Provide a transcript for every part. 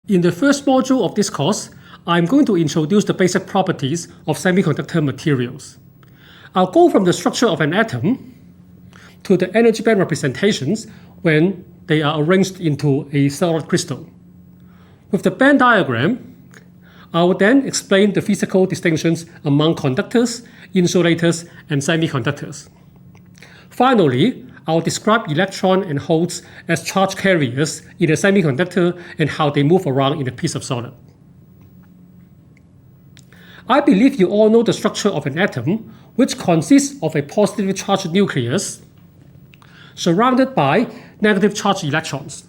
In the first module of this course, I'm going to introduce the basic properties of semiconductor materials. I'll go from the structure of an atom to the energy band representations when they are arranged into a solid crystal. With the band diagram, I will then explain the physical distinctions among conductors, insulators, and semiconductors. Finally, I'll describe electrons and holes as charge carriers in a semiconductor and how they move around in a piece of solid. I believe you all know the structure of an atom, which consists of a positively charged nucleus surrounded by negative charged electrons.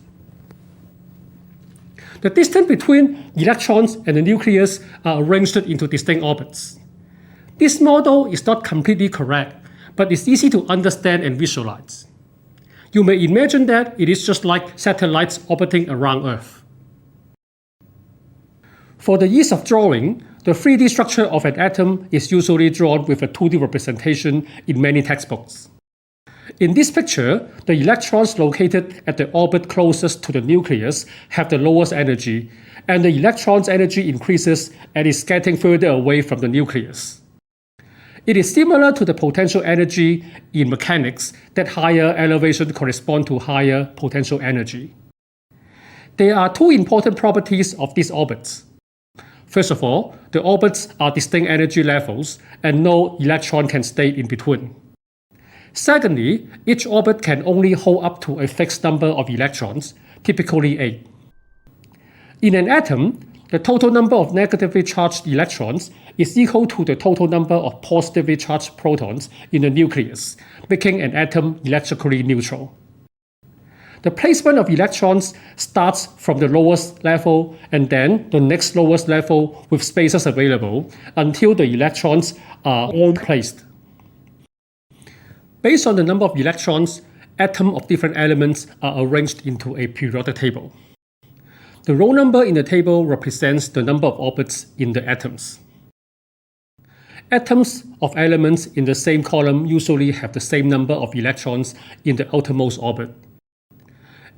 The distance between electrons and the nucleus are arranged into distinct orbits. This model is not completely correct, but it's easy to understand and visualize. You may imagine that it is just like satellites orbiting around Earth. For the ease of drawing, the 3D structure of an atom is usually drawn with a 2D representation in many textbooks. In this picture, the electrons located at the orbit closest to the nucleus have the lowest energy, and the electron's energy increases and is getting further away from the nucleus. It is similar to the potential energy in mechanics that higher elevation correspond to higher potential energy. There are two important properties of these orbits. First of all, the orbits are distinct energy levels and no electron can stay in between. Secondly, each orbit can only hold up to a fixed number of electrons, typically 8. In an atom, the total number of negatively charged electrons is equal to the total number of positively charged protons in the nucleus, making an atom electrically neutral. The placement of electrons starts from the lowest level and then the next lowest level with spaces available until the electrons are all placed. Based on the number of electrons, atoms of different elements are arranged into a periodic table. The row number in the table represents the number of orbits in the atoms. Atoms of elements in the same column usually have the same number of electrons in the outermost orbit.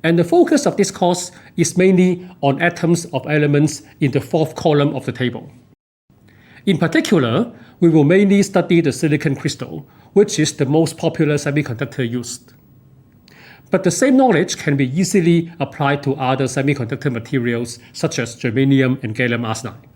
And the focus of this course is mainly on atoms of elements in the fourth column of the table. In particular, we will mainly study the silicon crystal, which is the most popular semiconductor used. But the same knowledge can be easily applied to other semiconductor materials such as germanium and gallium arsenide.